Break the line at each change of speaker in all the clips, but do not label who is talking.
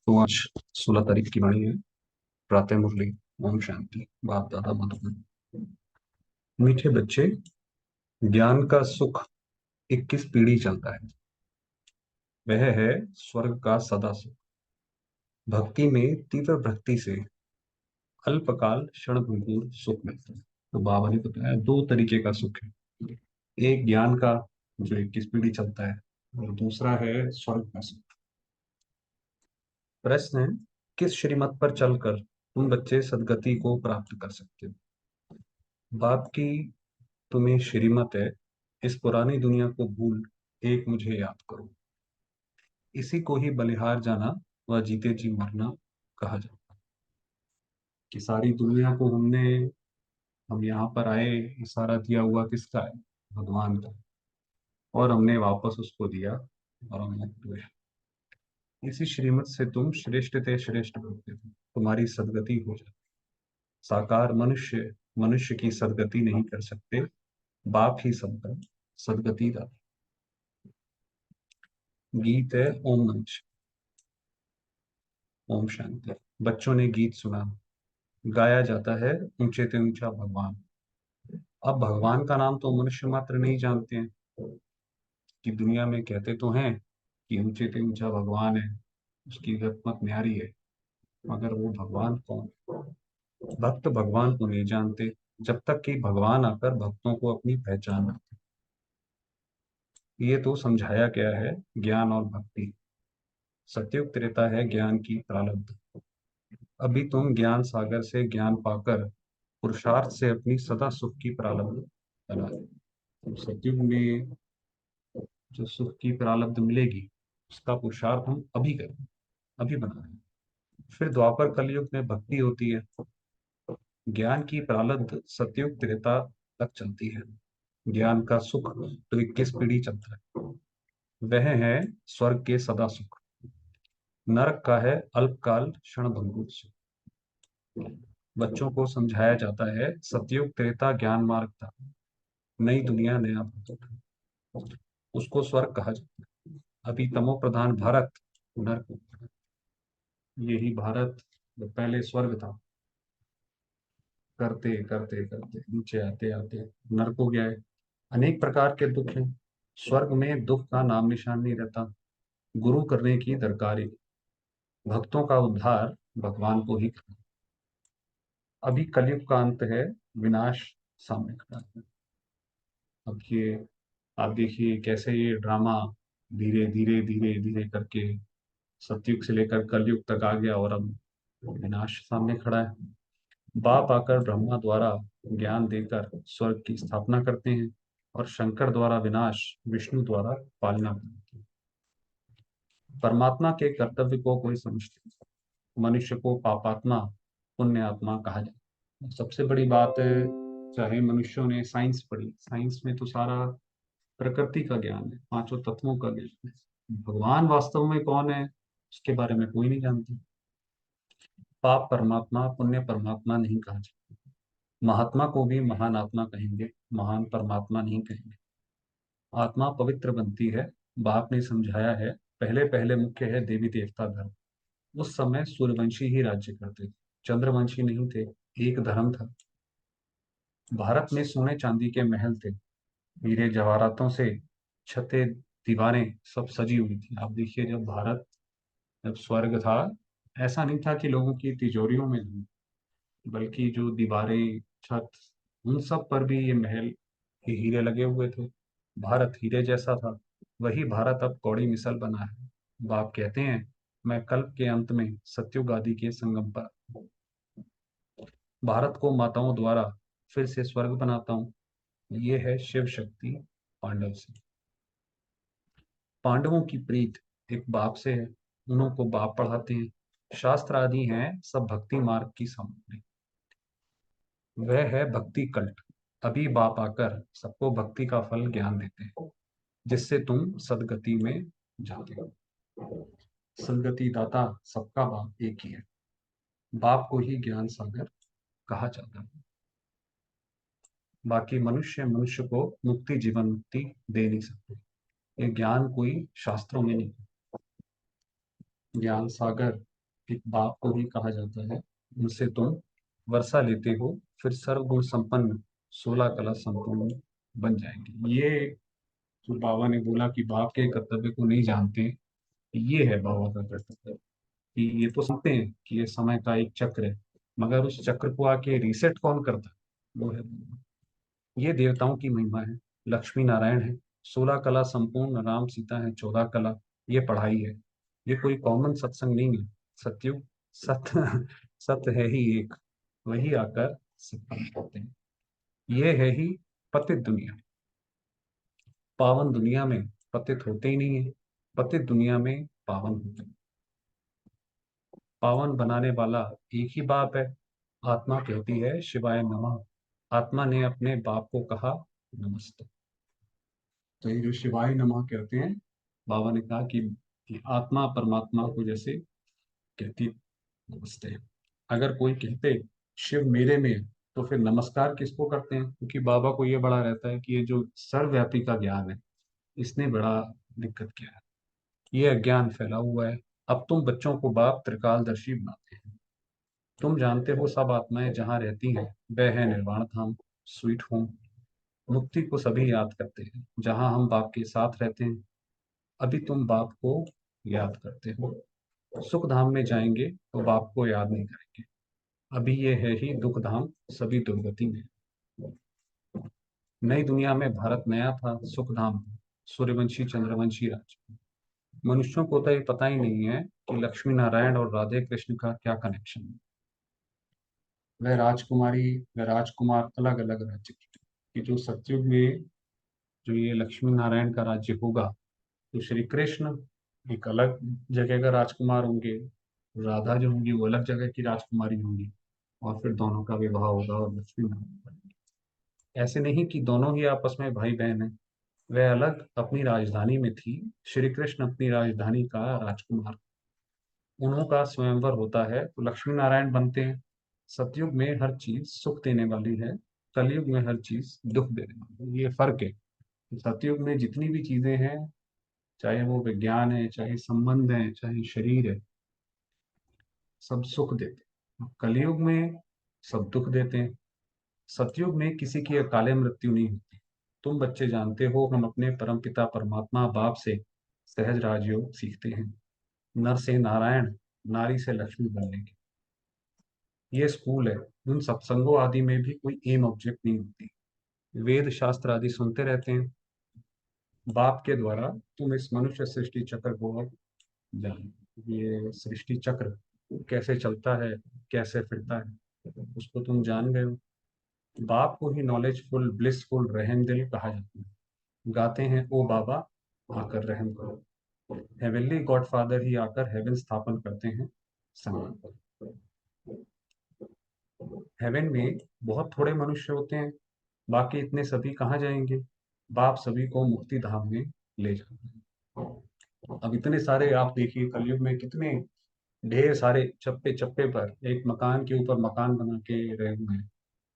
तो आज 16 तारीख की वाणी है। प्रातः मुरली। ओम शांति। बाप दादा मधुबन। मीठे बच्चे, ज्ञान का सुख 21 पीढ़ी चलता है। वह है स्वर्ग का सदा सुख। भक्ति में तीव्र भक्ति से अल्पकाल क्षण भंगुर सुख मिलता है। तो बाबा ने बताया दो तरीके का सुख है। एक ज्ञान का, जो 21 पीढ़ी चलता है, और दूसरा है स्वर्ग का सुख। प्रश्न है, किस श्रीमत पर चलकर तुम बच्चे सदगति को प्राप्त कर सकते हो? बाप की तुम्हें श्रीमत है, इस पुरानी दुनिया को भूल एक मुझे याद करो। इसी को ही बलिहार जाना व जीते जी मरना कहा जाता है। कि सारी दुनिया को हम यहाँ पर आए, ये सारा दिया हुआ किसका है? भगवान का। और हमने वापस उसको दिया और हम मुक्त हुए। इसी श्रीमत से तुम श्रेष्ठ थे, श्रेष्ठ बनते थे, तुम्हारी सदगति हो जाती। साकार मनुष्य मनुष्य की सदगति नहीं कर सकते, बाप ही सबका सदगति दाता। गीत है ओम नमः शिवाय। ओम शांति। बच्चों ने गीत सुना, गाया जाता है ऊंचे से ऊंचा भगवान। अब भगवान का नाम तो मनुष्य मात्र नहीं जानते हैं। कि दुनिया में कहते तो हैं कि ऊंचे से ऊंचा भगवान है, उसकी गतमत न्यारी है, मगर वो भगवान कौन? भक्त भगवान को नहीं जानते जब तक कि भगवान आकर भक्तों को अपनी पहचान देते। ये तो समझाया गया है ज्ञान और भक्ति। सत्युग त्रेता है ज्ञान की प्रारब्ध। अभी तुम ज्ञान सागर से ज्ञान पाकर पुरुषार्थ से अपनी सदा सुख की प्रारब्ध बना रहे। तो सतयुग में जो सुख की प्रारब्ध मिलेगी, उसका पुरुषार्थ हम अभी करें, अभी बना रहे हैं। फिर द्वापर कलयुग में भक्ति होती है। ज्ञान की प्रारब्ध सतयुग त्रेता तक चलती है। ज्ञान का सुख तो 21 पीढ़ी चलता है। वह है स्वर्ग के सदा सुख। नरक का है अल्पकाल क्षण भंगुर सुख। बच्चों को समझाया जाता है सतयुग त्रेता ज्ञान मार्ग था, नई दुनिया नया भारत था, उसको स्वर्ग कहा जाता है। अभी तमो प्रधान भारत नर्क। यही भारत जो पहले स्वर्ग था, करते करते करते नीचे आते आते नर्क हो गया है। अनेक प्रकार के दुख हैं। स्वर्ग में दुख का नाम निशान नहीं रहता। गुरु करने की दरकारी, भक्तों का उद्धार भगवान को ही करना। अभी कलयुग का अंत है, विनाश सामने खड़ा है। अब ये आप देखिए कैसे ये ड्रामा धीरे धीरे धीरे धीरे करके सतयुग से लेकर कलयुग तक आ गया और अब विनाश सामने खड़ा है। बाप आकर ब्रह्मा द्वारा ज्ञान देकर स्वर्ग की स्थापना करते हैं और शंकर द्वारा विनाश, विष्णु द्वारा पालना करते हैं। परमात्मा के कर्तव्य को कोई समझते नहीं। मनुष्य को पापात्मा पुण्य आत्मा कहा जाता है। सबसे बड़ी बात, चाहे मनुष्यों ने साइंस पढ़ी, साइंस में तो सारा प्रकृति का ज्ञान है, पांचों तत्वों का ज्ञान है। भगवान वास्तव में कौन है, उसके बारे में कोई नहीं जानता। पाप परमात्मा पुण्य परमात्मा नहीं कहा जाता। महात्मा को भी महान आत्मा कहेंगे, महान परमात्मा नहीं कहेंगे। आत्मा पवित्र बनती है। बाप ने समझाया है, पहले पहले मुख्य है देवी देवता धर्म। उस समय सूर्यवंशी ही राज्य करते थे, चंद्रवंशी नहीं थे। एक धर्म था। भारत में सोने चांदी के महल थे, हीरे जवाहरातों से छतें दीवारें सब सजी हुई थी। आप देखिए जब भारत, जब स्वर्ग था, ऐसा नहीं था कि लोगों की तिजोरियों में धन, बल्कि जो दीवारें, छत, उन सब पर भी ये महल के हीरे लगे हुए थे। भारत हीरे जैसा था। वही भारत अब कौड़ी मिसल बना है। बाप कहते हैं, मैं कल्प के अंत में सत्युग आदि के संगम पर भारत को माताओं द्वारा फिर से स्वर्ग बनाता हूँ। ये है शिव शक्ति पांडव से। पांडवों की प्रीत एक बाप से है, उन्हों को बाप पढ़ाते हैं। शास्त्र आदि हैं सब भक्ति मार्ग की सामग्री। वह है भक्ति कल्ट। अभी बाप आकर सबको भक्ति का फल ज्ञान देते हैं, जिससे तुम सदगति में जाते हो। सदगति दाता सबका बाप एक ही है। बाप को ही ज्ञान सागर कहा जाता है। बाकी मनुष्य मनुष्य को मुक्ति जीवन मुक्ति दे नहीं सकते। ये ज्ञान कोई शास्त्रों में नहीं। ज्ञान सागर एक बाप को ही कहा जाता है। उनसे तुम वर्षा लेते हो, फिर सर्वगुण संपन्न 16 कला संपूर्ण बन जाएंगे। ये जो बाबा ने बोला कि बाप के कर्तव्य को नहीं जानते, ये है बाबा का कर्तव्य। कि ये तो समझते हैं कि ये समय का एक चक्र है, मगर उस चक्र को आके रीसेट कौन करता है, वो है बाबा। ये देवताओं की महिमा है, लक्ष्मी नारायण है, 16 कला संपूर्ण, राम सीता है 14 कला। ये पढ़ाई है, ये कोई कॉमन सत्संग नहीं है। सत्युग, सत्य सत्य है ही एक, वही आकर सत्संग करते हैं। ये है ही पतित दुनिया। पावन दुनिया में पतित होते ही नहीं है, पतित दुनिया में पावन होते हैं। पावन बनाने वाला एक ही बाप है। आत्मा कहती है शिवाय नमः। आत्मा ने अपने बाप को कहा नमस्ते। तो ये जो शिवाय नमः कहते हैं, बाबा ने कहा कि आत्मा परमात्मा को जैसे कहती नमस्ते। अगर कोई कहते शिव मेरे में है, तो फिर नमस्कार किसको करते हैं? क्योंकि बाबा को ये बड़ा रहता है कि ये जो सर्वव्यापी का ज्ञान है, इसने बड़ा दिक्कत किया है, ये अज्ञान फैला हुआ है। अब तुम बच्चों को बाप त्रिकालदर्शी बनाते हैं। तुम जानते हो सब आत्माएं जहाँ रहती हैं, वह है निर्वाण धाम, स्वीट होम। मुक्ति को सभी याद करते हैं जहाँ हम बाप के साथ रहते हैं। अभी तुम बाप को याद करते हो, सुख धाम में जाएंगे तो बाप को याद नहीं करेंगे। अभी ये है ही दुख धाम, सभी दुर्गति में। नई दुनिया में भारत नया था, सुख धाम, सूर्यवंशी चंद्रवंशी राज। मनुष्यों को तो ये पता ही नहीं है कि लक्ष्मी नारायण और राधे कृष्ण का क्या कनेक्शन है। वह राजकुमारी, वह राजकुमार अलग अलग राज्य की। कि जो सतयुग में जो ये लक्ष्मी नारायण का राज्य होगा, तो श्री कृष्ण एक अलग जगह का राजकुमार होंगे, राधा जो होंगी वो अलग जगह की राजकुमारी होंगी, और फिर दोनों का विवाह होगा और लक्ष्मी नारायण बनेंगे। ऐसे नहीं कि दोनों ही आपस में भाई बहन है। वह अलग अपनी राजधानी में थी, श्री कृष्ण अपनी राजधानी का राजकुमार। उन्हों का स्वयंवर होता है तो लक्ष्मी नारायण बनते हैं। सतयुग में हर चीज सुख देने वाली है, कलयुग में हर चीज दुख देने वाली है। ये फर्क है। सतयुग में जितनी भी चीजें हैं, चाहे वो विज्ञान है, चाहे संबंध है, चाहे शरीर है, सब सुख देते हैं। कलयुग में सब दुख देते हैं। सतयुग में किसी की अकाले मृत्यु नहीं होती। तुम बच्चे जानते हो, हम अपने परमपिता परमात्मा बाप से सहज राजयोग सीखते हैं। नर से नारायण, नारी से लक्ष्मी बनने की ये स्कूल है। उन सत्संगों आदि में भी कोई एम ऑब्जेक्ट नहीं होती। वेद शास्त्र आदि सुनते रहते हैं। बाप के द्वारा तुम इस मनुष्य सृष्टि चक्र को अब जानो। ये सृष्टि चक्र कैसे चलता है, कैसे फिरता है, उसको तुम जान गए हो। बाप को ही नॉलेजफुल ब्लिसफुल रहम दिल कहा जाता है। गाते हैं ओ बाबा आकर रहम करो। हेवनली गॉडफादर ही आकर हेवन स्थापन करते हैं समय पर। हेवन में बहुत थोड़े मनुष्य होते हैं, बाकी इतने सभी कहाँ जाएंगे? बाप सभी को मुक्ति धाम में ले जाते हैं। अब इतने सारे आप देखिए, कलयुग में कितने ढेर सारे चप्पे चप्पे पर एक मकान के ऊपर मकान बना के रहे हुए हैं,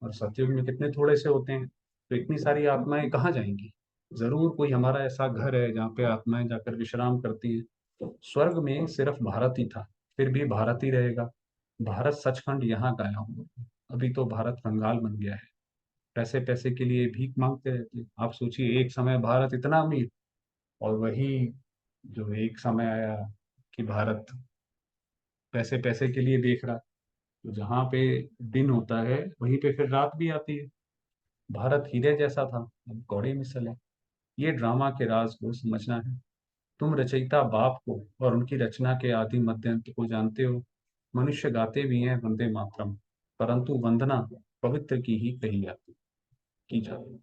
और सतयुग में कितने थोड़े से होते हैं। तो इतनी सारी आत्माएं कहाँ जाएंगी? जरूर कोई हमारा ऐसा घर है जहाँ पे आत्माएं जाकर विश्राम करती हैं। स्वर्ग में सिर्फ भारत ही था, फिर भी भारत ही रहेगा। भारत सचखंड यहाँ गाया हुआ है। अभी तो भारत कंगाल बन गया है, पैसे पैसे के लिए भीख मांगते रहते हैं। आप सोचिए, एक समय भारत इतना अमीर, और वही जो एक समय आया कि भारत पैसे पैसे के लिए देख रहा। तो जहाँ पे दिन होता है वहीं पे फिर रात भी आती है। भारत हीरे जैसा था, अब कौड़ी मिसल है। ये ड्रामा के राज को समझना है। तुम रचयिता बाप को और उनकी रचना के आदि मध्य अंत को जानते हो। मनुष्य गाते भी हैं वंदे मातरम, परंतु वंदना पवित्र की ही कही जाती की जाती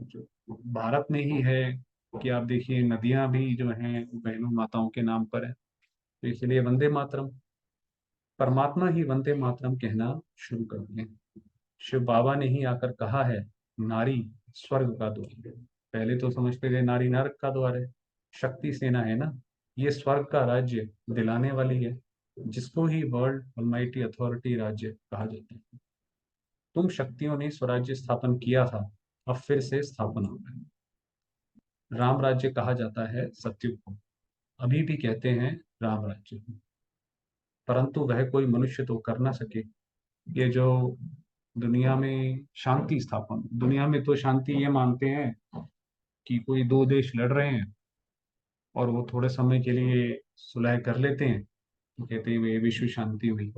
जो भारत में ही है। कि आप देखिए नदियां भी जो हैं वो बहनों माताओं के नाम पर है, तो इसलिए वंदे मातरम। परमात्मा ही वंदे मातरम कहना शुरू कर दिए। शिव बाबा ने ही आकर कहा है, नारी स्वर्ग का द्वार है। पहले तो समझते थे नारी नरक का द्वार है। शक्ति सेना है ना, ये स्वर्ग का राज्य दिलाने वाली है, जिसको ही वर्ल्ड ऑलमाइटी अथॉरिटी राज्य कहा जाता है। तुम शक्तियों ने स्वराज्य स्थापन किया था, अब फिर से स्थापन हो गया। राम राज्य कहा जाता है सत्युग को, अभी भी कहते हैं राम राज्य। परंतु वह कोई मनुष्य तो कर ना सके। ये जो दुनिया में शांति स्थापन, दुनिया में तो शांति ये मानते हैं कि कोई दो देश लड़ रहे हैं और वो थोड़े समय के लिए सुलह कर लेते हैं, तो कहते हैं ये विश्व शांति हुई।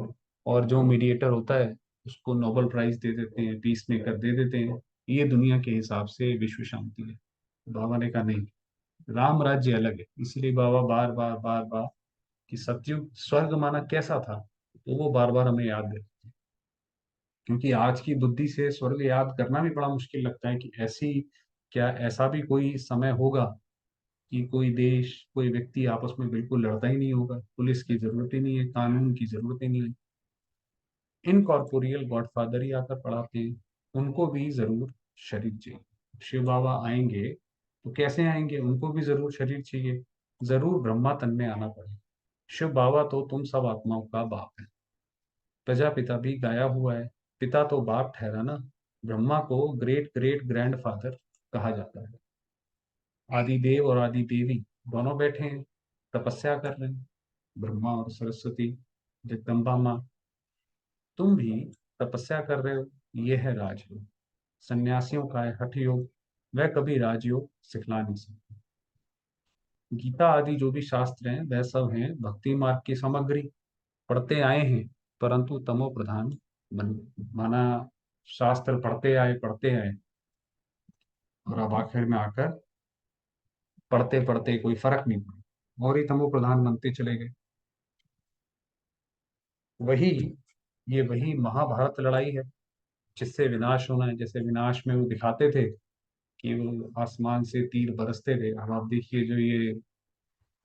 और जो मीडिएटर होता है उसको नोबेल प्राइज दे देते हैं, पीस मेकर दे देते हैं। ये दुनिया के हिसाब से विश्व शांति है। बाबा ने कहा नहीं, राम राज्य अलग है। इसलिए बाबा बार बार बार बार कि सतयुग स्वर्ग माना कैसा था, तो वो बार बार हमें याद देते हैं। क्योंकि आज की बुद्धि से स्वर्ग याद करना भी बड़ा मुश्किल लगता है कि ऐसी, क्या ऐसा भी कोई समय होगा कि कोई देश, कोई व्यक्ति आपस में बिल्कुल लड़ता ही नहीं होगा, पुलिस की जरूरत ही नहीं है, कानून की जरूरत ही नहीं है। इनकॉर्पोरियल गॉडफादर ही आकर पढ़ाते हैं, उनको भी जरूर शरीर चाहिए। शिव बाबा आएंगे तो कैसे आएंगे, उनको भी जरूर शरीर चाहिए, जरूर ब्रह्मा तन में आना पड़ेगा। शिव बाबा तो तुम सब आत्माओं का बाप है। प्रजापिता भी गाया हुआ है, पिता तो बाप ठहरा ना। ब्रह्मा को ग्रेट ग्रेट ग्रैंडफादर कहा जाता है। आदि देव और आदि देवी दोनों बैठे हैं, तपस्या कर रहे हैं, ब्रह्मा और सरस्वती, जगदम्बा माँ। तुम भी तपस्या कर रहे हो, ये है राजयोग। सन्यासियों का है हठ योग, वह कभी राजयोग सिखला नहीं सकते। गीता आदि जो भी शास्त्र हैं वह सब हैं भक्ति मार्ग की सामग्री, पढ़ते आए हैं, परंतु तमो प्रधान मन माना। शास्त्र पढ़ते आए और अब आखिर में आकर पढ़ते पढ़ते कोई फर्क नहीं पड़ा और ही तमो प्रधान बनते चले गए। वही, ये वही महाभारत लड़ाई है जिससे विनाश होना है। जैसे विनाश में वो दिखाते थे कि वो आसमान से तीर बरसते थे, अब आप देखिए जो ये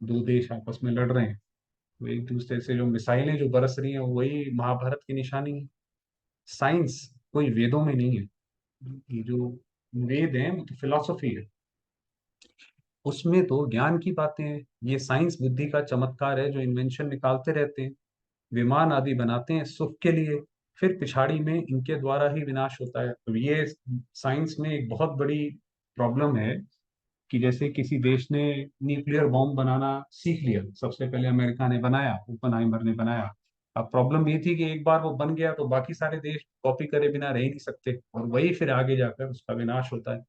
दो देश आपस में लड़ रहे हैं, वो एक दूसरे से जो मिसाइलें जो बरस रही हैं वही महाभारत की निशानी है। साइंस कोई वेदों में नहीं है, ये जो वेद है वो तो फिलॉसफी है, उसमें तो ज्ञान की बातें हैं। ये साइंस बुद्धि का चमत्कार है, जो इन्वेंशन निकालते रहते हैं, विमान आदि बनाते हैं सुख के लिए, फिर पिछाड़ी में इनके द्वारा ही विनाश होता है। तो ये साइंस में एक बहुत बड़ी प्रॉब्लम है कि जैसे किसी देश ने न्यूक्लियर बॉम्ब बनाना सीख लिया, सबसे पहले अमेरिका ने बनाया, ओपनहाइमर ने बनाया। अब प्रॉब्लम ये थी कि एक बार वो बन गया तो बाकी सारे देश कॉपी करे बिना रह ही नहीं सकते, और वही फिर आगे जाकर उसका विनाश होता है,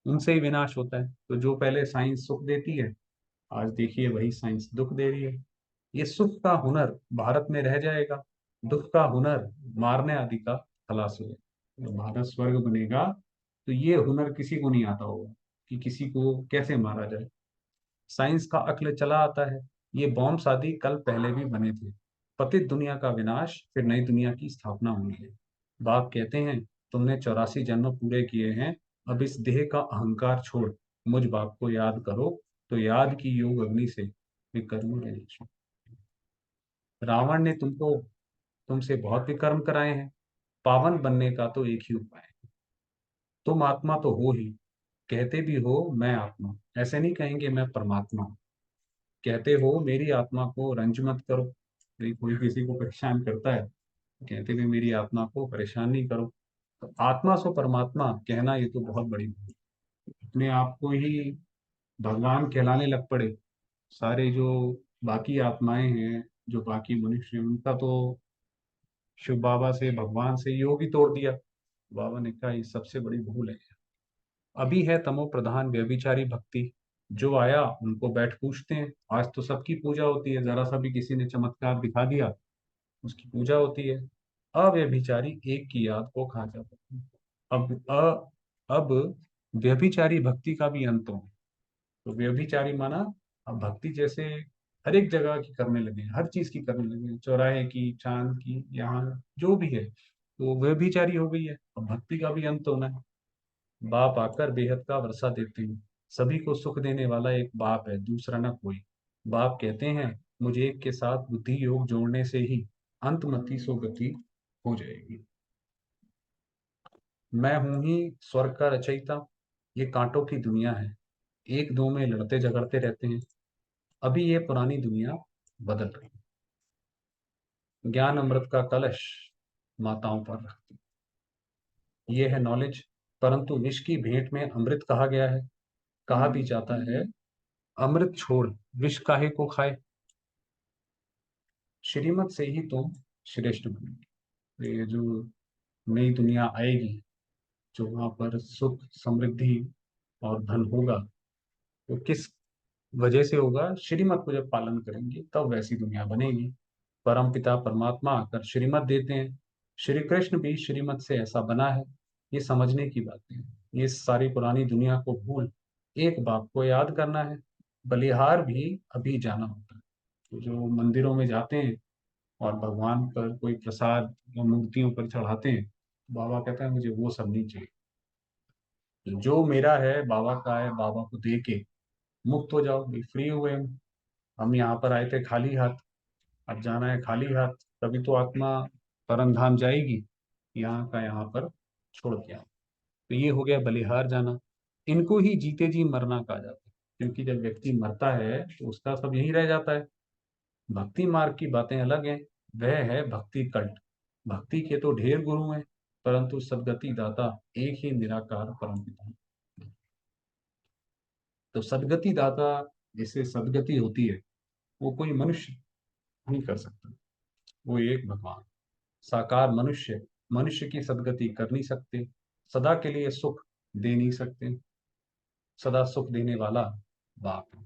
उनसे ही विनाश होता है। तो जो पहले साइंस सुख देती है, आज देखिए वही साइंस दुख दे रही है। ये सुख का हुनर भारत में रह जाएगा, दुख का हुनर मारने आदि का खलास हो जाएगा। जब भारत स्वर्ग बनेगा तो ये हुनर किसी को नहीं आता होगा कि किसी को कैसे मारा जाए। साइंस का अक्ल चला आता है, ये बॉम्ब आदि कल पहले भी बने थे। पतित दुनिया का विनाश, फिर नई दुनिया की स्थापना होनी है। बाप कहते हैं तुमने 84 जन्म पूरे किए हैं, अब इस देह का अहंकार छोड़ मुझ बाप को याद करो, तो याद की योग अग्नि से विकर्म रहे। रावण ने तुमसे बहुत विकर्म कराए हैं, पावन बनने का तो एक ही उपाय है। तुम आत्मा तो हो ही, कहते भी हो मैं आत्मा, ऐसे नहीं कहेंगे मैं परमात्मा हूं। कहते हो मेरी आत्मा को रंज मत करो, यदि कोई किसी को परेशान करता है तो कहते भी मेरी आत्मा को परेशान नहीं करो। तो आत्मा सो परमात्मा कहना ये तो बहुत बड़ी बात है। अपने आप को ही भगवान कहलाने लग पड़े। सारे जो बाकी आत्माएं हैं, जो बाकी मनुष्य हैं, उनका तो शिव बाबा से भगवान से योग ही तोड़ दिया। बाबा ने कहा ये सबसे बड़ी भूल है। अभी है तमो प्रधान व्यभिचारी भक्ति, जो आया उनको बैठ पूछते हैं। आज तो सबकी पूजा होती है, जरा सा भी किसी ने चमत्कार दिखा दिया उसकी पूजा होती है। अव्यभिचारी एक की याद को खा जाता है। अब व्यभिचारी भक्ति का भी अंत हो। तो व्यभिचारी माना अब भक्ति जैसे हर एक जगह की करने लगे हैं, हर चीज की करने लगे हैं, चौराहे की, चांद की, यहाँ जो भी है, तो व्यभिचारी हो गई है। अब भक्ति का भी अंत होना है। बाप आकर बेहद का वर्षा देते हैं। सभी को सुख देने वाला एक बाप है, दूसरा ना कोई। बाप कहते हैं मुझे एक के साथ बुद्धि योग जोड़ने से ही अंतमति सो गति हो जाएगी। मैं हूं ही स्वर्ग का रचयिता। ये कांटों की दुनिया है, एक दो में लड़ते झगड़ते रहते हैं। अभी ये पुरानी दुनिया बदल रही है। ज्ञान अमृत का कलश माताओं पर रखती, ये है नॉलेज। परंतु विष की भेंट में अमृत कहा गया है। कहा भी जाता है अमृत छोड़ विष काहे को खाए। श्रीमत से ही तुम श्रेष्ठ बनोगे। ये जो नई दुनिया आएगी, जो वहां पर सुख समृद्धि और धन होगा, वो किस वजह से होगा? श्रीमत को जब पालन करेंगे तब वैसी दुनिया बनेगी। परम पिता परमात्मा आकर श्रीमत देते हैं। श्री कृष्ण भी श्रीमत से ऐसा बना है। ये समझने की बातें हैं। ये सारी पुरानी दुनिया को भूल एक बात को याद करना है। बलिहार भी अभी जाना होता है। तो जो मंदिरों में जाते हैं और भगवान पर कोई प्रसाद या मूर्तियों पर चढ़ाते हैं, बाबा कहता है मुझे वो सब नहीं चाहिए। जो मेरा है बाबा का है, बाबा को दे के मुक्त हो जाओ भाई, फ्री हुए हम यहाँ पर आए थे खाली हाथ, अब जाना है खाली हाथ। तभी तो आत्मा परम धाम जाएगी। यहाँ का यहाँ पर छोड़ दिया। तो ये हो गया बलिहार जाना। इनको ही जीते जी मरना कहा जाता है, क्योंकि जब व्यक्ति मरता है तो उसका सब यही रह जाता है। भक्ति मार्ग की बातें अलग हैं। वह है भक्ति कल्ट। भक्ति के तो ढेर गुरु हैं, परंतु सदगति दाता एक ही निराकार परम पिता। तो सदगति दाता, जिसे सदगति होती है, वो कोई मनुष्य नहीं कर सकता। वो एक भगवान साकार मनुष्य, मनुष्य की सदगति कर नहीं सकते, सदा के लिए सुख दे नहीं सकते। सदा सुख देने वाला बाप है।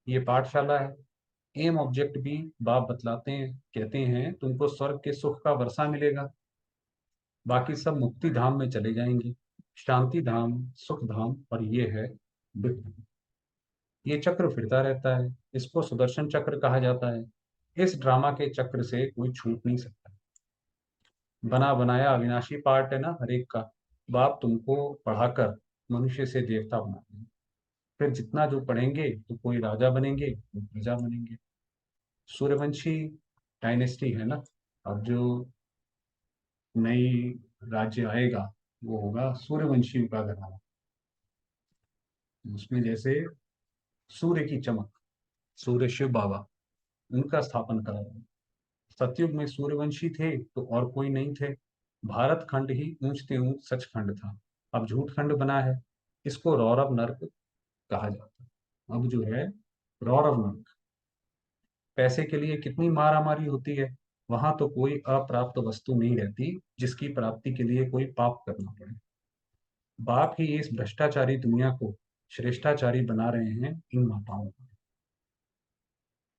ये पाठशाला है। एम ऑब्जेक्ट भी बाप बतलाते हैं, कहते हैं तुमको स्वर्ग के सुख का वर्षा मिलेगा, बाकी सब मुक्ति धाम में चले जाएंगे। शांति धाम, सुख धाम, और ये है दुख धाम। ये चक्र फिरता रहता है। इसको सुदर्शन चक्र कहा जाता है। इस ड्रामा के चक्र से कोई छूट नहीं सकता। बना बनाया अविनाशी पार्ट है ना हर एक का। बाप तुमको पढ़ाकर मनुष्य से देवता बना देंगे। फिर जितना जो पढ़ेंगे तो कोई राजा बनेंगे, कोई प्रजा बनेंगे। सूर्यवंशी डायनेस्टी है ना। अब जो नई राज्य आएगा वो होगा सूर्यवंशियों का घराना। उसमें जैसे सूर्य की चमक, सूर्य शिव बाबा, उनका स्थापन करा गया। सतयुग में सूर्यवंशी थे तो और कोई नहीं थे। भारत खंड ही ऊंचते ऊंच सचखंड था। अब झूठ खंड बना है। इसको रौरव नर्क कहा जाता है। अब जो है रौरव नर्क, पैसे के लिए कितनी मारामारी होती है। वहां तो कोई अप्राप्त वस्तु नहीं रहती जिसकी प्राप्ति के लिए कोई पाप करना पड़े। बाप ही इस भ्रष्टाचारी दुनिया को श्रेष्ठाचारी बना रहे हैं इन माताओं को।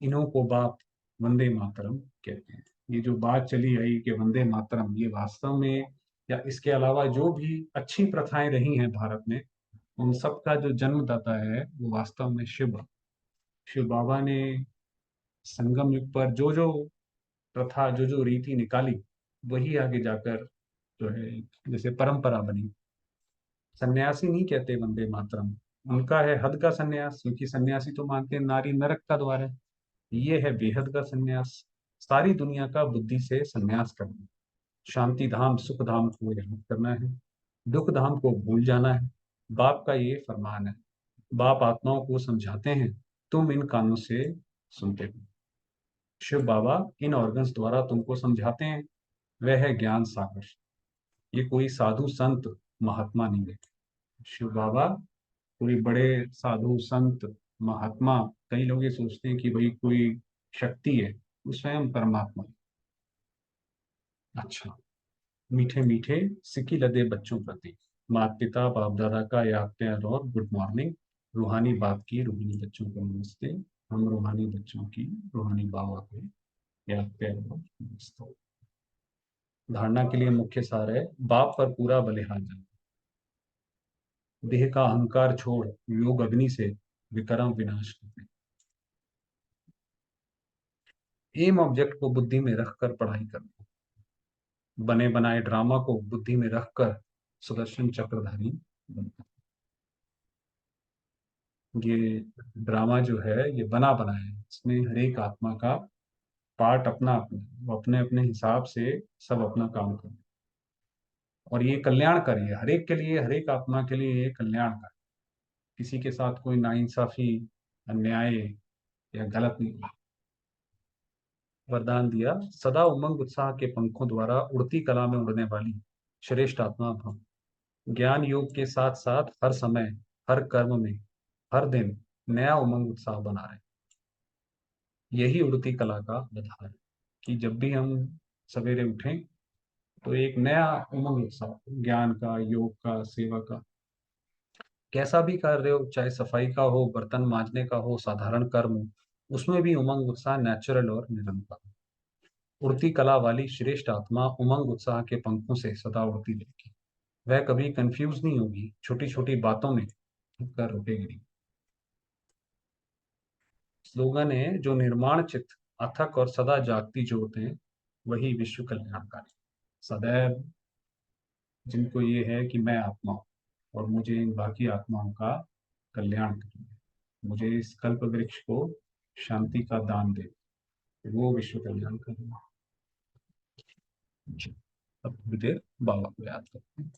इन्हों को बाप वंदे मातरम कहते हैं। ये जो बात चली आई कि वंदे मातरम, ये वास्तव में या इसके अलावा जो भी अच्छी प्रथाएं रही हैं भारत में, उन सब का जो जन्मदाता है वो वास्तव में शिव बाबा ने संगम युग पर जो जो प्रथा, जो जो रीति निकाली, वही आगे जाकर जो है जैसे परंपरा बनी। सन्यासी नहीं कहते वंदे मातरम, उनका है हद का सन्यास, क्योंकि सन्यासी तो मानते हैं नारी नरक का द्वार है। ये है बेहद का सन्यास। सारी दुनिया का बुद्धि से सन्यास करना। शांति धाम सुख धाम को याद करना है, दुख धाम को भूल जाना है। बाप का ये फरमान है। बाप आत्माओं को समझाते हैं, तुम इन कानों से सुनते हो। शिव बाबा इन ऑर्गन्स द्वारा तुमको समझाते हैं। वह है ज्ञान सागर। ये कोई साधु संत महात्मा नहीं है। शिव बाबा कोई बड़े साधु संत महात्मा, कई लोग ये सोचते हैं कि भाई कोई शक्ति है, वो स्वयं परमात्मा है। अच्छा, मीठे मीठे सिक्की लदे बच्चों प्रति माता पिता बाप दादा का याद प्यार और गुड मॉर्निंग। रूहानी बाप की रूहानी बच्चों को नमस्ते। हम रूहानी बच्चों की रूहानी बाबा को याद प्यार और नमस्ते। धारणा के लिए मुख्य सार है, बाप पर पूरा बलिहार जाना। देह का अहंकार छोड़ योग अग्नि से विक्रम विनाश करते। एम ऑब्जेक्ट को बुद्धि में रखकर पढ़ाई करना। बने बनाए ड्रामा को बुद्धि में रखकर सुदर्शन चक्रधारी बनना। ये ड्रामा जो है ये बना बनाया है, इसमें हर एक आत्मा का पार्ट अपना अपना है। वो अपने अपने हिसाब से सब अपना काम कर। और ये कल्याणकारी है, हर एक के लिए, हर एक आत्मा के लिए ये कल्याणकारी। किसी के साथ कोई नाइंसाफी, अन्याय या गलत नहीं हुआ। वरदान दिया, सदा उमंग उत्साह के पंखों द्वारा उड़ती कला में उड़ने वाली श्रेष्ठ आत्मा भव। ज्ञान योग के साथ साथ हर समय, हर कर्म में, हर दिन नया उमंग उत्साह बना रहे। यही उड़ती कला का आधार है। कि जब भी हम सवेरे उठें तो एक नया उमंग उत्साह, ज्ञान का, योग का, सेवा का, कैसा भी कार्य हो, चाहे सफाई का हो, बर्तन मांजने का हो, साधारण कर्म हो, उसमें भी उमंग उत्साह नेचुरल और निरंतर। उड़ती कला वाली श्रेष्ठ आत्मा उमंग उत्साह के पंखों से सदा उड़ती रहेगी। वह कभी कंफ्यूज नहीं होगी, छोटी छोटी बातों में कर रुकेगी नहीं। स्लोगन है, जो निर्माण चित्त, अथक और सदा जागती ज्योत है, वही विश्व कल्याणकारी। सदैव जिनको ये है कि मैं आत्मा हूं और मुझे इन बाकी आत्माओं का कल्याण करना है, मुझे इस कल्प वृक्ष को शांति का दान दे, वो विश्व कल्याण करेगा। अब थोड़ी देर बाबा को याद करते हैं।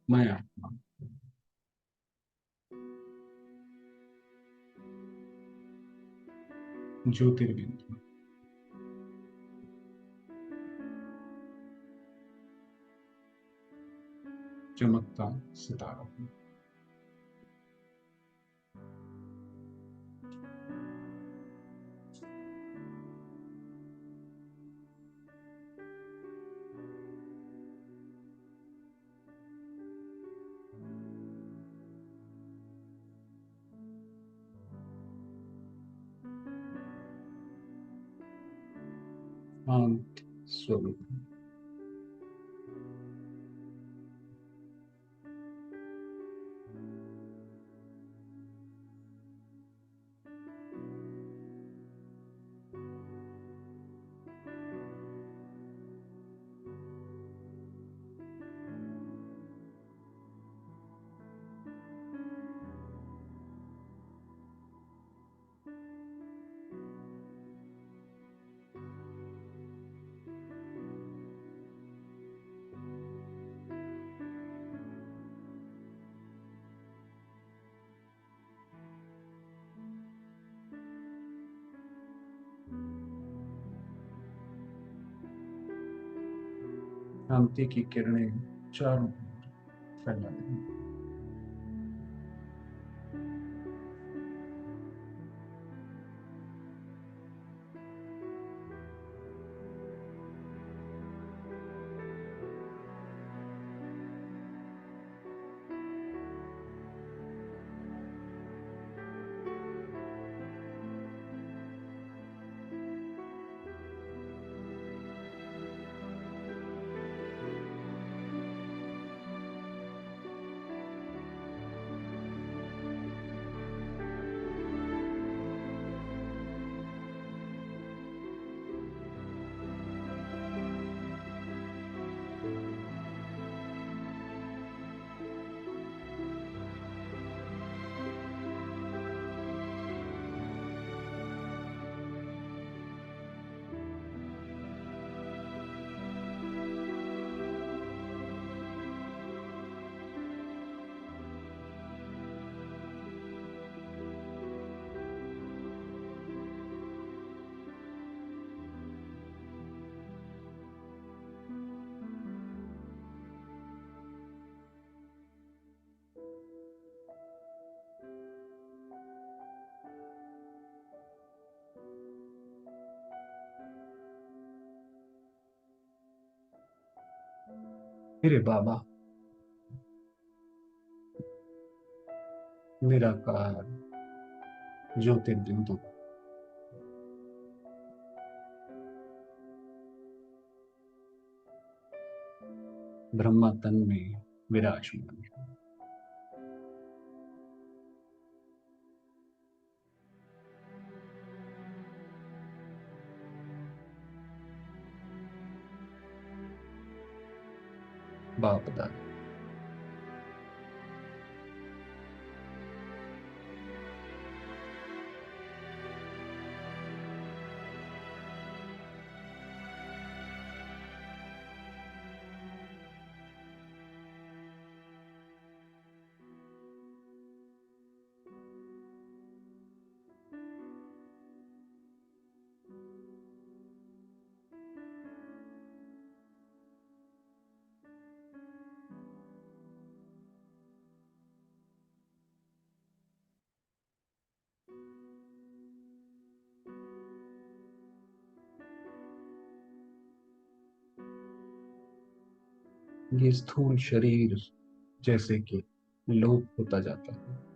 मैं आत्मा, ज्योतिर्बिंदु, चमकता सितारा हूं। शांत स्वरूप। शांति की किरणें चारों ओर फैला दें। मेरे बाबा निराकार ज्योतिर्बिंदु, ब्रह्मा तन में विराजमान है। बाप दादा, ये स्थूल शरीर जैसे कि लोप होता जाता है।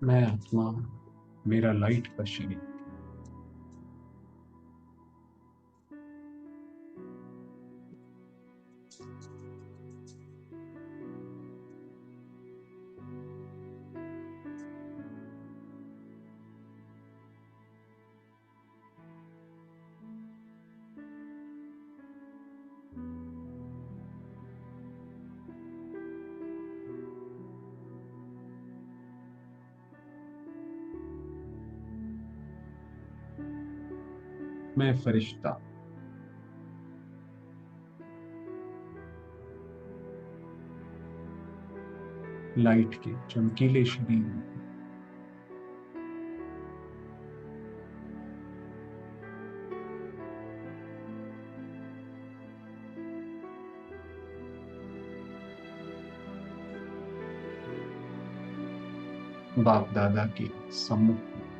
मैं आत्मा, मेरा लाइट का शरीर। मैं फरिश्ता, लाइट के चमकीले शरीर में। बाप दादा के सम्मुख में।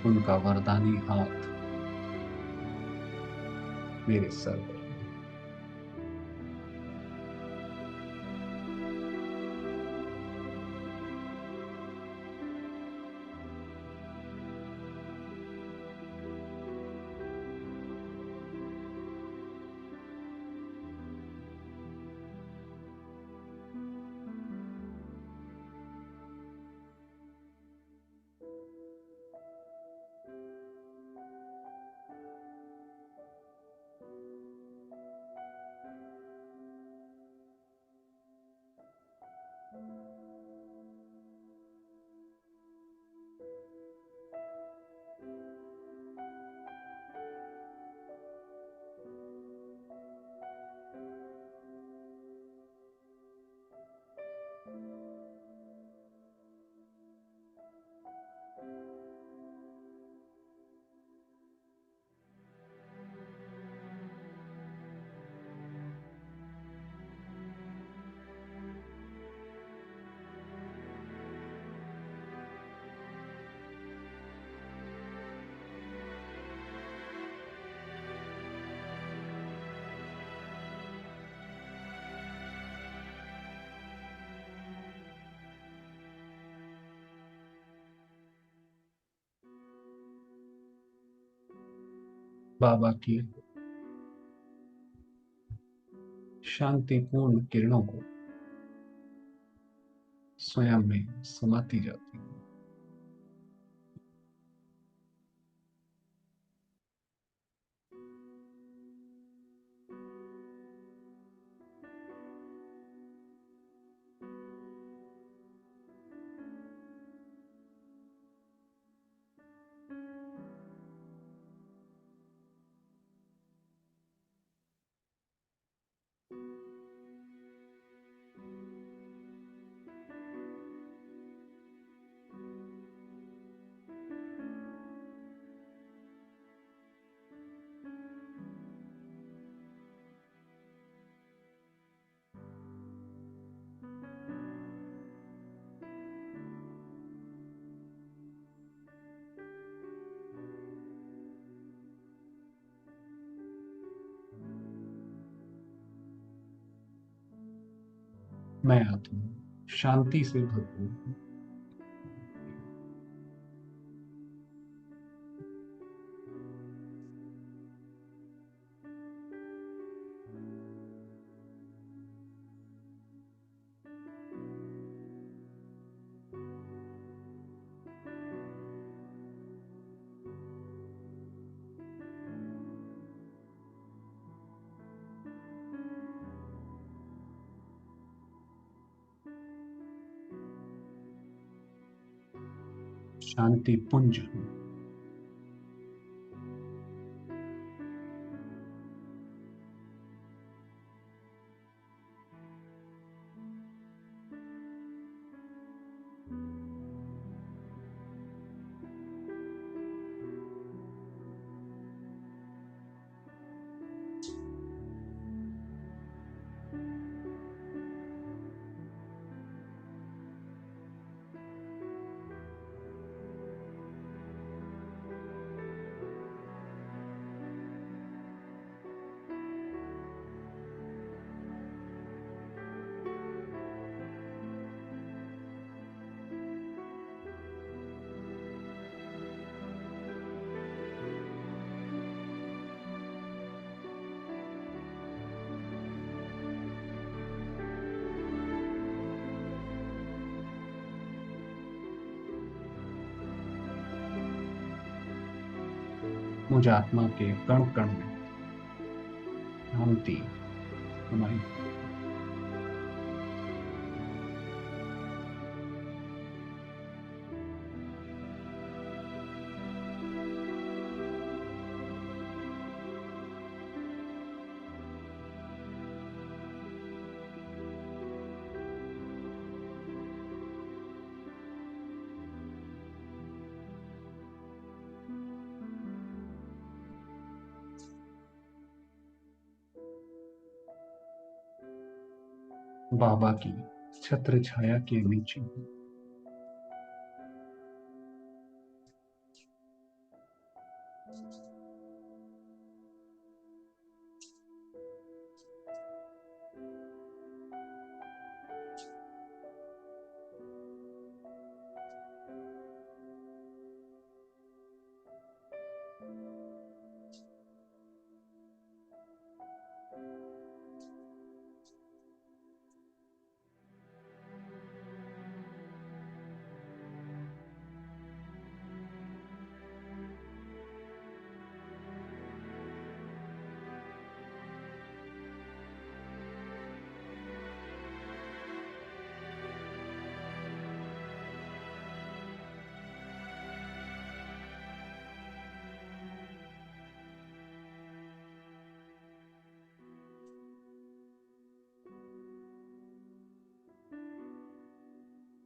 उनका वरदानी हाथ मेरे सर पर। बाबा की शांतिपूर्ण किरणों को स्वयं में समाती जाती है। मैं आत्मा शांति से भरपूर हूँ। शांति पुंज हूँ। मुझ आत्मा के कण कण में शांति समाई। बाबा की छत्र छाया के नीचे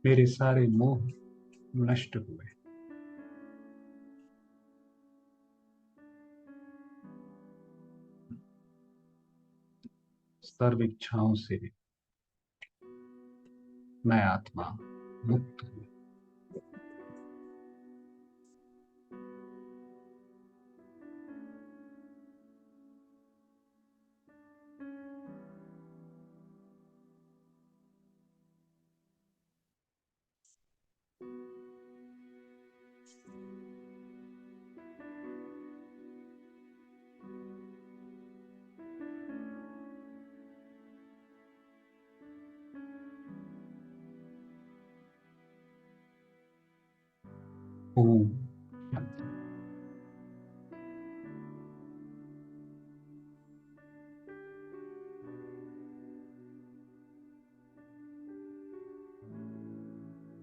मेरे सारे मोह नष्ट हुए। सर्व इच्छाओं से मैं आत्मा मुक्त हूँ। ओम